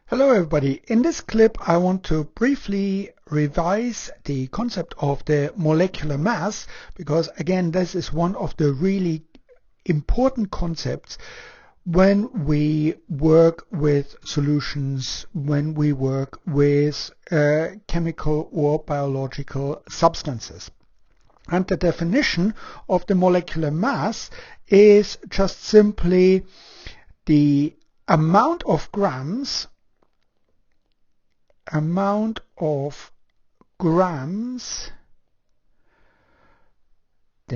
Hello everybody. In this clip I want to briefly revise the concept of the molecular mass, because again this is one of the really important concepts when we work with solutions, when we work with chemical or biological substances. And the definition of the molecular mass is just simply the amount of grams, the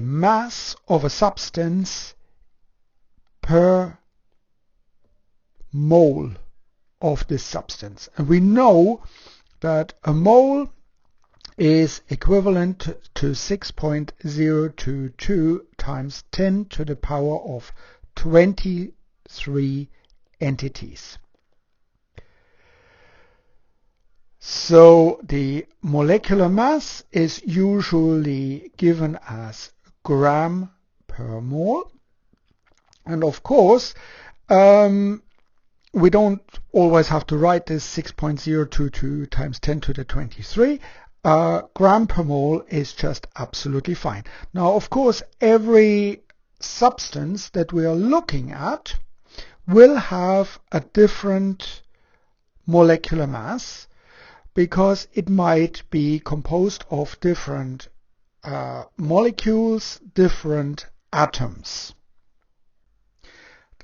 mass of a substance per mole of this substance. And we know that a mole is equivalent to 6.022 times 10 to the power of 23 entities. So the molecular mass is usually given as gram per mole. And of course, we don't always have to write this 6.022 times 10 to the 23. Gram per mole is just absolutely fine. Now, of course, every substance that we are looking at will have a different molecular mass, because it might be composed of different molecules, different atoms.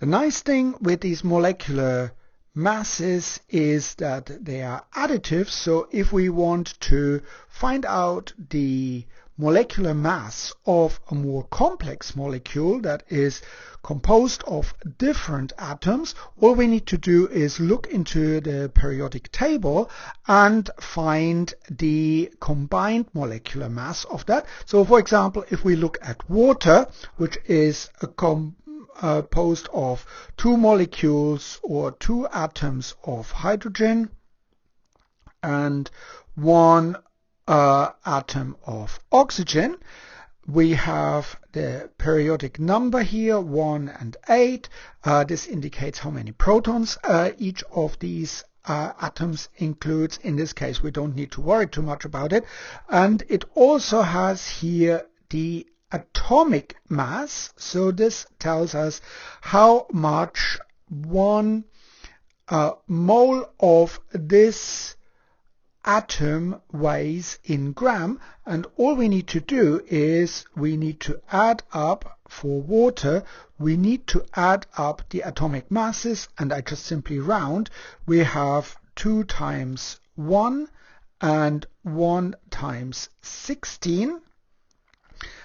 The nice thing with these molecular masses is that they are additive. So if we want to find out the molecular mass of a more complex molecule that is composed of different atoms, all we need to do is look into the periodic table and find the combined molecular mass of that. So for example, if we look at water, which is composed of two molecules or two atoms of hydrogen and one atom of oxygen, we have the periodic number here, 1 and 8. This indicates how many protons each of these atoms includes. In this case, we don't need to worry too much about it. And it also has here the atomic mass. So this tells us how much one mole of this atom weighs in gram, and all we need to do is we need to add up, for water we need to add up the atomic masses, and I just simply round. We have 2 times 1 and 1 times 16,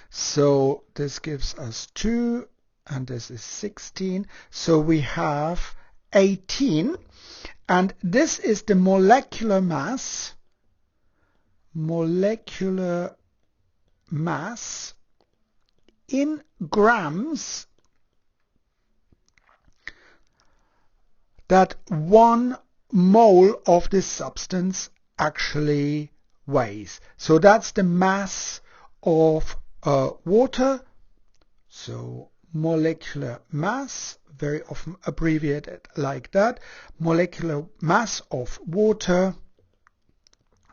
so this gives us 2 and this is 16, so we have 18. And this is the molecular mass in grams that 1 mole of this substance actually weighs. So that's the mass of water. So molecular mass, very often abbreviated like that. Molecular mass of water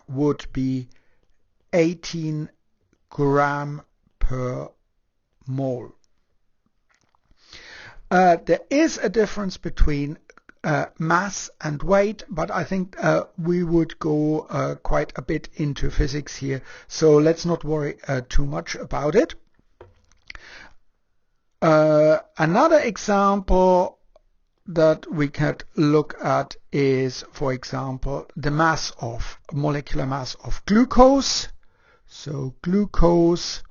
would be 18 gram per mole. There is a difference between mass and weight, but I think we would go quite a bit into physics here, so let's not worry too much about it. Another example that we could look at is, for example, the molecular mass of glucose. So glucose,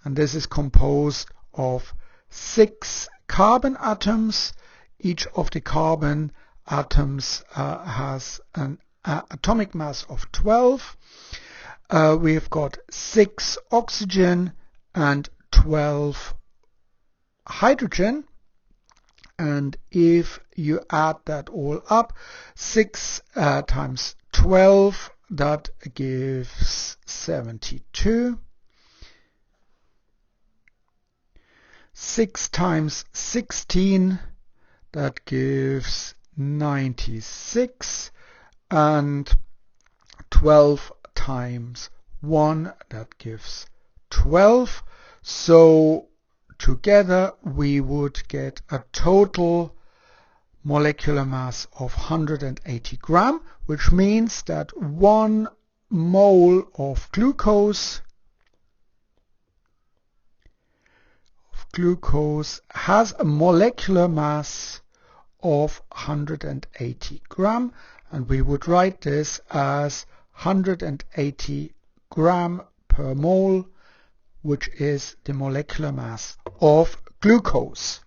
and this is composed of 6 carbon atoms. Each of the carbon atoms has an atomic mass of 12. We've got 6 oxygen and 12 hydrogen, and if you add that all up, 6 times 12, that gives 72. 6 times 16, that gives 96, and 12 times 1, that gives 12. So together we would get a total molecular mass of 180 gram, which means that 1 mole of glucose has a molecular mass of 180 gram, and we would write this as 180 gram per mole, which is the molecular mass of glucose.